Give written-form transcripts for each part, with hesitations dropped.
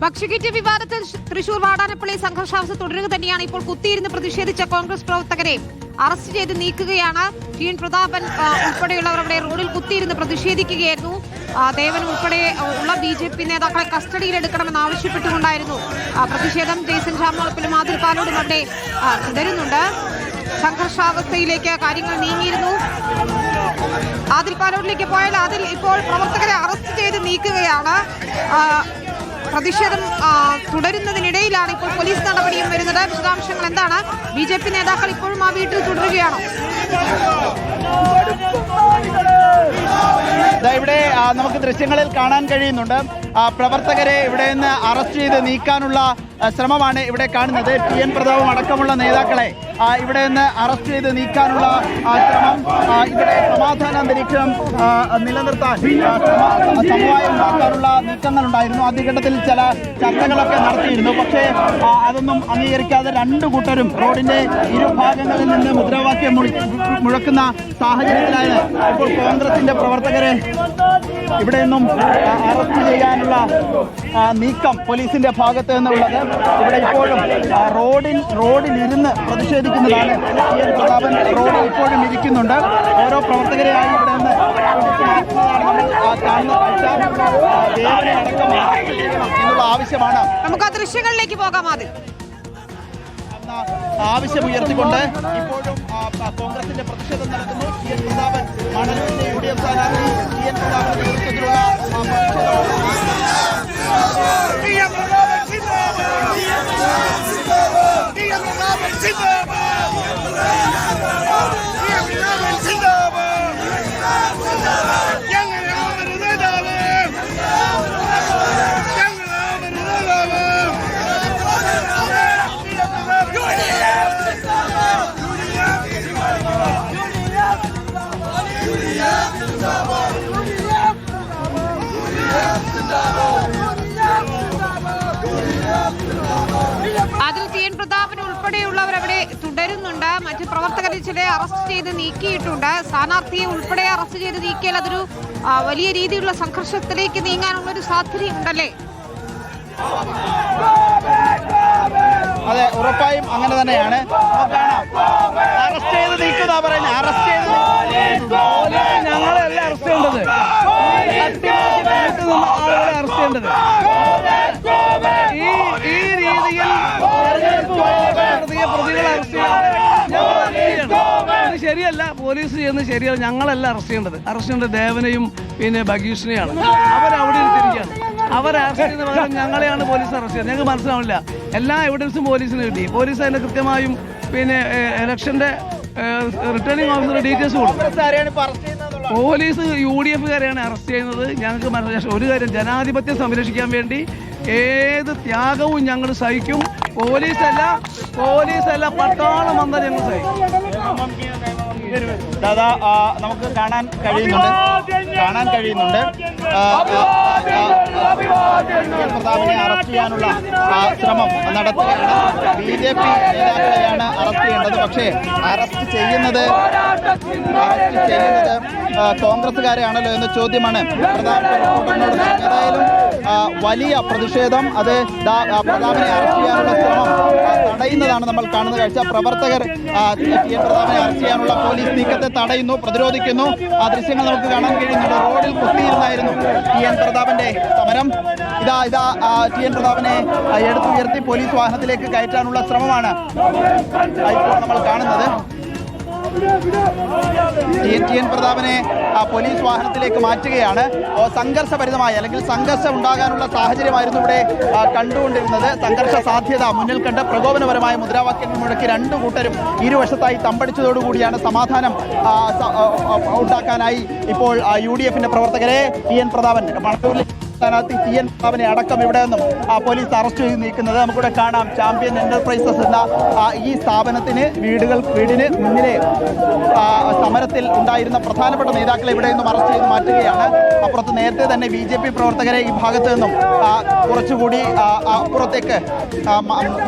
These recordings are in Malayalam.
ഭക്ഷ്യക്കിറ്റ് വിവാദത്തിൽ തൃശൂർ വാടാനപ്പള്ളി സംഘർഷാവസ്ഥ തുടരുക തന്നെയാണ്. ഇപ്പോൾ കുത്തിയിരുന്ന് പ്രതിഷേധിച്ച കോൺഗ്രസ് പ്രവർത്തകരെ അറസ്റ്റ് ചെയ്ത് നീക്കുകയാണ്. ടി എൻ പ്രതാപൻ ഉൾപ്പെടെയുള്ളവർ അവിടെ റോഡിൽ കുത്തിയിരുന്ന് പ്രതിഷേധിക്കുകയായിരുന്നു. ദേവൻ ഉൾപ്പെടെ ഉള്ള BJP നേതാക്കളെ കസ്റ്റഡിയിലെടുക്കണമെന്ന് ആവശ്യപ്പെട്ടുകൊണ്ടായിരുന്നു പ്രതിഷേധം. ജെയ്സൺ ജാമോളപ്പിലും ആദിൽ പാലോടും അവിടെ തുടരുന്നുണ്ട്. സംഘർഷാവസ്ഥയിലേക്ക് കാര്യങ്ങൾ നീങ്ങിയിരുന്നു. ആദിൽ പാലോടിലേക്ക് പോയാൽ അതിൽ ഇപ്പോൾ പ്രവർത്തകരെ അറസ്റ്റ് ചെയ്ത് നീക്കുകയാണ്. പ്രതിഷേധം തുടരുന്നതിനിടയിലാണ് ഇപ്പോൾ പോലീസ് നടപടിയും വരുന്നത്. വിശദാംശങ്ങൾ എന്താണ്? BJP നേതാക്കൾ ഇപ്പോഴും ആ വീട്ടിൽ തുടരുകയാണോ? ഇവിടെ നമുക്ക് ദൃശ്യങ്ങളിൽ കാണാൻ കഴിയുന്നുണ്ട്. പ്രവർത്തകരെ ഇവിടെ നിന്ന് അറസ്റ്റ് ചെയ്ത് നീക്കാനുള്ള ശ്രമമാണ് ഇവിടെ കാണുന്നത്. ടി എൻ പ്രതാപം അടക്കമുള്ള നേതാക്കളെ ഇവിടെ നിന്ന് അറസ്റ്റ് ചെയ്ത് നീക്കാനുള്ള ശ്രമം, ഇവിടെ സമാധാന അന്തരീക്ഷം നിലനിർത്താൻ സമവായം ഉണ്ടാക്കാനുള്ള നീക്കങ്ങളുണ്ടായിരുന്നു. ആദ്യഘട്ടത്തിൽ ചില ചർച്ചകളൊക്കെ നടത്തിയിരുന്നു. പക്ഷേ അതൊന്നും അംഗീകരിക്കാതെ രണ്ടു കൂട്ടരും റോഡിന്റെ ഇരുഭാഗങ്ങളിൽ നിന്ന് മുദ്രാവാക്യം മുഴക്കുന്ന സാഹചര്യത്തിലാണ് ഇപ്പോൾ കോൺഗ്രസിന്റെ പ്രവർത്തകരെ ഇവിടെ നിന്നും അറസ്റ്റ് ചെയ്യാനുള്ള നീക്കം പോലീസിന്റെ ഭാഗത്ത് നിന്നുള്ളത്. ഇവിടെ ഇപ്പോഴും റോഡിലിരുന്ന് പ്രതിഷേധിക്കുന്നതാണ്. ടി എൻ പ്രതാപൻ റോഡിൽ ഇപ്പോഴും ഇരിക്കുന്നുണ്ട്. ഓരോ പ്രവർത്തകരെയായി ഇവിടെ നിന്ന് കാണുന്ന കാഴ്ച ദേവനെ അടക്കം എന്നുള്ള ആവശ്യമാണ്. നമുക്ക് ആ ദൃശ്യങ്ങളിലേക്ക് പോകാം. ആദ്യം ആവശ്യമുയർത്തിക്കൊണ്ട് ഇപ്പോഴും കോൺഗ്രസിന്റെ പ്രതിഷേധം നടക്കുന്നു. ടി എൻ പ്രതാപൻ മണലൂരിലെ UDF സ്ഥാനാർത്ഥി ടി എൻ പ്രതാപന്റെ നേതൃത്വത്തിലുള്ള അതിൽ ടി എൻ പ്രതാപൻ ഉൾപ്പെടെയുള്ളവർ അവിടെ തുടരുന്നുണ്ട്. മറ്റ് പ്രവർത്തകരെ ചിലരെ അറസ്റ്റ് ചെയ്ത് നീക്കിയിട്ടുണ്ട്. സ്ഥാനാർത്ഥിയെ ഉൾപ്പെടെ അറസ്റ്റ് ചെയ്ത് നീക്കിയാൽ അതൊരു വലിയ രീതിയിലുള്ള സംഘർഷത്തിലേക്ക് നീങ്ങാനുള്ള ഒരു സാധ്യതയുണ്ടല്ലേ? അതെ, ഉറപ്പായും അങ്ങനെ തന്നെയാണ്. അറസ്റ്റ് ചെയ്ത് നീക്കുന്ന പറയുന്നത്. അറസ്റ്റ് ചെയ്ത് ഞങ്ങളല്ല അറസ്റ്റ് ചെയ്യേണ്ടത്, ആളുകളെ അറസ്റ്റ് ചെയ്യേണ്ടത്. ഈ രീതിയിൽ പ്രതികളെ അറസ്റ്റ് ചെയ്യണം ശരിയല്ല. പോലീസ് ചെയ്യുന്നത് ശരിയല്ല. ഞങ്ങളല്ല അറസ്റ്റ് ചെയ്യേണ്ടത്. അറസ്റ്റ് ചെയ്യേണ്ടത് ദേവനെയും പിന്നെ ബഗീഷിനെയാണ്. അവരവിടെ ഇരിക്കുകയാണ്. അവർ അറസ്റ്റ് ചെയ്യുന്ന പകരം ഞങ്ങളെയാണ് പോലീസ് അറസ്റ്റ് ചെയ്യുന്നത്. ഞങ്ങൾക്ക് മനസ്സിലാവില്ല. എല്ലാ എവിഡൻസും പോലീസിന് കിട്ടി. പോലീസ് അതിന്റെ കൃത്യമായും പിന്നെ ഇലക്ഷന്റെ റിട്ടേണിംഗ് ഓഫീസറുടെ ഡീറ്റെയിൽസ് കൊടുക്കും. പോലീസ് UDF-കാരെയാണ് അറസ്റ്റ് ചെയ്യുന്നത്. ഞങ്ങൾക്ക് മനസ്സിലായി ഒരു കാര്യം, ജനാധിപത്യം സംരക്ഷിക്കാൻ വേണ്ടി ഏത് ത്യാഗവും ഞങ്ങൾ സഹിക്കും. പോലീസല്ല പട്ടാളം വന്നാൽ ഞങ്ങൾ സഹിക്കും. ദാദാ നമുക്ക് കാണാൻ കഴിയുന്നുണ്ട് പ്രതാപനെ അറസ്റ്റ് ചെയ്യാനുള്ള ശ്രമം നടത്തുകയാണ്. BJP നേതാക്കളെയാണ് അറസ്റ്റ് ചെയ്യേണ്ടത്. പക്ഷേ അറസ്റ്റ് ചെയ്യുന്നത് കോൺഗ്രസ്സുകാരെയാണല്ലോ എന്ന ചോദ്യമാണ് പ്രതാപനോട്. ഏതായാലും വലിയ പ്രതിഷേധം, അത് പ്രതാപനെ അറസ്റ്റ് ചെയ്യാനുള്ള ശ്രമം തടയുന്നതാണ് നമ്മൾ കാണുന്ന കാഴ്ച. പ്രവർത്തകർ ടി എൻ പ്രതാപനെ അറസ്റ്റ് ചെയ്യാനുള്ള പോലീസ് നീക്കത്തെ തടയുന്നു, പ്രതിരോധിക്കുന്നു. ആ ദൃശ്യങ്ങൾ നമുക്ക് കാണാൻ കഴിയുന്നുണ്ട്. റോഡിൽ കുത്തിയിരുന്നായിരുന്നു ടി എൻ പ്രതാപന്റെ സമരം. ഇതാ ടി എൻ പ്രതാപനെ എടുത്തുയർത്തി പോലീസ് വാഹനത്തിലേക്ക് കയറ്റാനുള്ള ശ്രമമാണ് ഇപ്പോൾ നമ്മൾ കാണുന്നത്. ടി എൻ പ്രതാപനെ പോലീസ് വാഹനത്തിലേക്ക് മാറ്റുകയാണ്. സംഘർഷഭരിതമായ അല്ലെങ്കിൽ സംഘർഷം ഉണ്ടാകാനുള്ള സാഹചര്യമായിരുന്നു ഇവിടെ കണ്ടുകൊണ്ടിരുന്നത്. സംഘർഷ സാധ്യത മുന്നിൽ കണ്ട് പ്രകോപനപരമായ മുദ്രാവാക്യങ്ങൾ മുഴക്കി രണ്ടു കൂട്ടരും ഇരുവശത്തായി തമ്പടിച്ചതോടുകൂടിയാണ് സമാധാനം ഉണ്ടാക്കാനായി ഇപ്പോൾ UDF-ന്റെ പ്രവർത്തകരെ ടി എൻ പ്രതാപൻ മണലൂരിലെ സ്ഥാനാർത്ഥി ടി എൻ പ്രതാപനെ അടക്കം ഇവിടെ നിന്നും പോലീസ് അറസ്റ്റ് ചെയ്ത് നീക്കുന്നത് നമുക്കിവിടെ കാണാം. ചാമ്പ്യൻ എന്റർപ്രൈസസ് എന്ന ഈ സ്ഥാപനത്തിന് വീടിന് മുന്നിലെ സമരത്തിൽ ഉണ്ടായിരുന്ന പ്രധാനപ്പെട്ട നേതാക്കളെ ഇവിടെ നിന്നും അറസ്റ്റ് ചെയ്ത് മാറ്റുകയാണ്. അപ്പുറത്ത് നേരത്തെ തന്നെ BJP പ്രവർത്തകരെ ഈ ഭാഗത്ത് നിന്നും കുറച്ചുകൂടി അപ്പുറത്തേക്ക്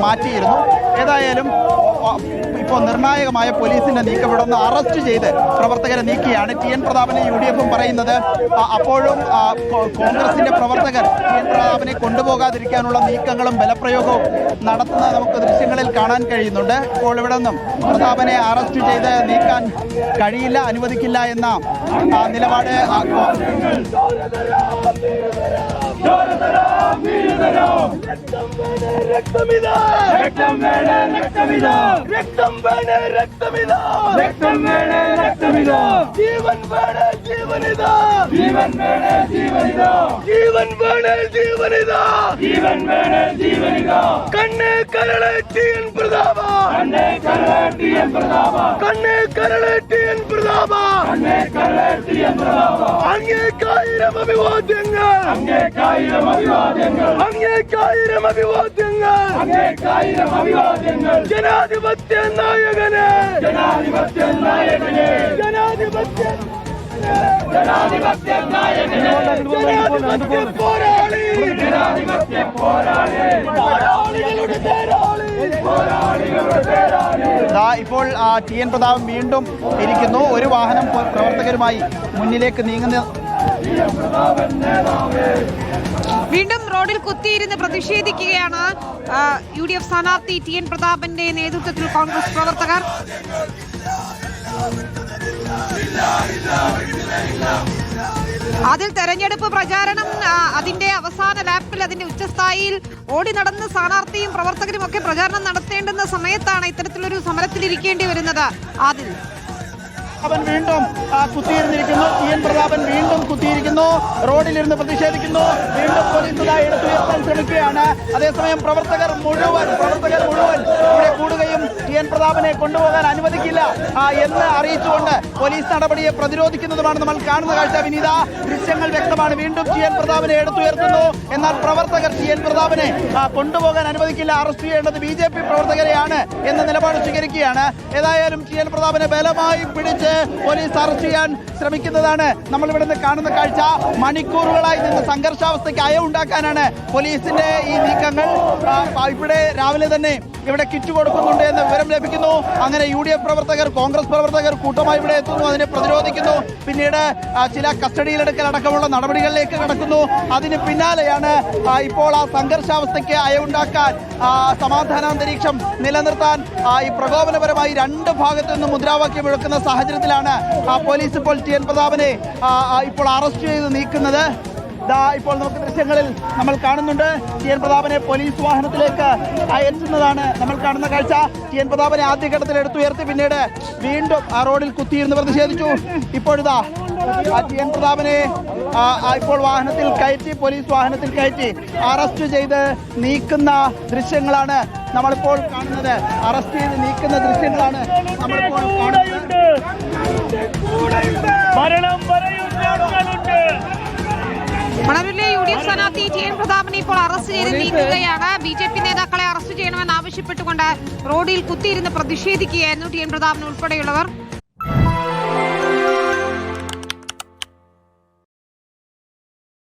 മാറ്റിയിരുന്നു. ഏതായാലും ഇപ്പോൾ നിർണായകമായ പോലീസിന്റെ നീക്കം ഇവിടെ നിന്ന് അറസ്റ്റ് ചെയ്ത് പ്രവർത്തകരെ നീക്കിയാണ്. ടി എൻ പ്രതാപനെ UDF പറയുന്നത്. അപ്പോഴും കോൺഗ്രസിന്റെ പ്രവർത്തകർ ടി എൻ പ്രതാപനെ കൊണ്ടുപോകാതിരിക്കാനുള്ള നീക്കങ്ങളും ബലപ്രയോഗവും നടത്തുന്നത് നമുക്ക് ദൃശ്യങ്ങളിൽ കാണാൻ കഴിയുന്നുണ്ട്. ഇപ്പോൾ ഇവിടെ നിന്നും പ്രതാപനെ അറസ്റ്റ് ചെയ്ത് നീക്കാൻ കഴിയില്ല, അനുവദിക്കില്ല എന്ന നിലപാട് ജനാധിപത്യ നായകനെ ഇപ്പോൾ ടി എൻ പ്രതാപൻ വീണ്ടും ഇരിക്കുന്നു. ഒരു വാഹനം പ്രവർത്തകരുമായി മുന്നിലേക്ക് നീങ്ങുന്ന വീണ്ടും റോഡിൽ കുത്തിയിരുന്ന് പ്രതിഷേധിക്കുകയാണ് UDF സ്ഥാനാർത്ഥി ടി എൻ പ്രതാപന്റെ നേതൃത്വത്തിൽ കോൺഗ്രസ് പ്രവർത്തകർ. അതിൽ തെരഞ്ഞെടുപ്പ് പ്രചാരണം അതിന്റെ അവസാന ലാപ്പിൽ അതിന്റെ ഉച്ചസ്ഥായിയിൽ ഓടി നടന്ന് സ്ഥാനാർത്ഥിയും പ്രവർത്തകരും ഒക്കെ പ്രചാരണം നടത്തേണ്ടുന്ന സമയത്താണ് ഇത്തരത്തിലൊരു സമരത്തിലിരിക്കേണ്ടി വരുന്നത്. അതിൽ അവൻ വീണ്ടും കുത്തിയിരുന്നിരിക്കുന്നു. ടി എൻ പ്രതാപൻ വീണ്ടും കുത്തിയിരിക്കുന്നു, റോഡിലിരുന്ന് പ്രതിഷേധിക്കുന്നു. വീണ്ടും പോലീസ് എടുത്തുയർത്താൻ ശ്രമിക്കുകയാണ്. അതേസമയം പ്രവർത്തകർ മുഴുവൻ ഇവിടെ കൂടുകയും ടി എൻ പ്രതാപനെ കൊണ്ടുപോകാൻ അനുവദിക്കില്ല എന്ന് അറിയിച്ചുകൊണ്ട് പോലീസ് നടപടിയെ പ്രതിരോധിക്കുന്നതുമാണ് നമ്മൾ കാണുന്ന കാഴ്ച. വിനീത, ദൃശ്യങ്ങൾ വ്യക്തമാണ്. വീണ്ടും ടി എൻ പ്രതാപനെ എടുത്തുയർത്തുന്നു. എന്നാൽ പ്രവർത്തകർ ടി എൻ പ്രതാപനെ കൊണ്ടുപോകാൻ അനുവദിക്കില്ല, അറസ്റ്റ് ചെയ്യേണ്ടത് BJP പ്രവർത്തകരെയാണ് എന്ന നിലപാട് സ്വീകരിക്കുകയാണ്. ഏതായാലും ടി എൻ പ്രതാപനെ ബലമായി പിടിച്ച് പോലീസ് അറസ്റ്റ് ചെയ്യാൻ ശ്രമിക്കുന്നതാണ് നമ്മൾ ഇവിടെ നിന്ന് കാണുന്ന കാഴ്ച. മണിക്കൂറുകളായി നിന്ന് സംഘർഷാവസ്ഥയ്ക്ക് അയവുണ്ടാക്കാനാണ് പോലീസിന്റെ ഈ നീക്കങ്ങൾ. ഇവിടെ രാവിലെ തന്നെ ഇവിടെ കിറ്റ് കൊടുക്കുന്നുണ്ട് എന്ന വിവരം ലഭിക്കുന്നു. അങ്ങനെ UDF പ്രവർത്തകർ, കോൺഗ്രസ് പ്രവർത്തകർ കൂട്ടമായി ഇവിടെ എത്തുന്നു, അതിനെ പ്രതിരോധിക്കുന്നു. പിന്നീട് ചില കസ്റ്റഡിയിലെടുക്കൽ അടക്കമുള്ള നടപടികളിലേക്ക് കടക്കുന്നു. അതിന് പിന്നാലെയാണ് ഇപ്പോൾ ആ സംഘർഷാവസ്ഥയ്ക്ക് അയവുണ്ടാക്കാൻ, സമാധാനാന്തരീക്ഷം നിലനിർത്താൻ ഈ പ്രകോപനപരമായി രണ്ട് ഭാഗത്തു നിന്നും മുദ്രാവാക്യം മുഴക്കുന്ന സാഹചര്യത്തിലാണ് പോലീസ് ഇപ്പോൾ ടി എൻ പ്രതാപനെ ഇപ്പോൾ അറസ്റ്റ് ചെയ്ത് നീക്കുന്നത്. ഇപ്പോൾ നമുക്ക് ദൃശ്യങ്ങളിൽ നമ്മൾ കാണുന്നുണ്ട്. ടി എൻ പ്രതാപനെ പോലീസ് വാഹനത്തിലേക്ക് എത്തുന്നതാണ് നമ്മൾ കാണുന്ന കാഴ്ച. ടി എൻ പ്രതാപനെ ആദ്യഘട്ടത്തിൽ എടുത്തുയർത്തി പിന്നീട് വീണ്ടും ആ റോഡിൽ കുത്തിയിരുന്ന് പ്രതിഷേധിച്ചു. ഇപ്പോഴിതാ ടി എൻ പ്രതാപനെ ഇപ്പോൾ വാഹനത്തിൽ കയറ്റി, പോലീസ് വാഹനത്തിൽ കയറ്റി അറസ്റ്റ് ചെയ്ത് നീക്കുന്ന ദൃശ്യങ്ങളാണ് നമ്മളിപ്പോൾ കാണുന്നത്. അറസ്റ്റ് ചെയ്ത് നീക്കുന്ന ദൃശ്യങ്ങളാണ് നമ്മളിപ്പോൾ കാണുന്നത്. മണലൂരിലെ UDF സ്ഥാനാർത്ഥി ടി എൻ പ്രതാപനെ ഇപ്പോൾ അറസ്റ്റ് ചെയ്ത് നീക്കുകയാണ്. BJP നേതാക്കളെ അറസ്റ്റ് ചെയ്യണമെന്ന് ആവശ്യപ്പെട്ടുകൊണ്ട് റോഡിൽ കുത്തിയിരുന്ന് പ്രതിഷേധിക്കുകയായിരുന്നു ടി എൻ പ്രതാപൻ ഉൾപ്പെടെയുള്ളവർ.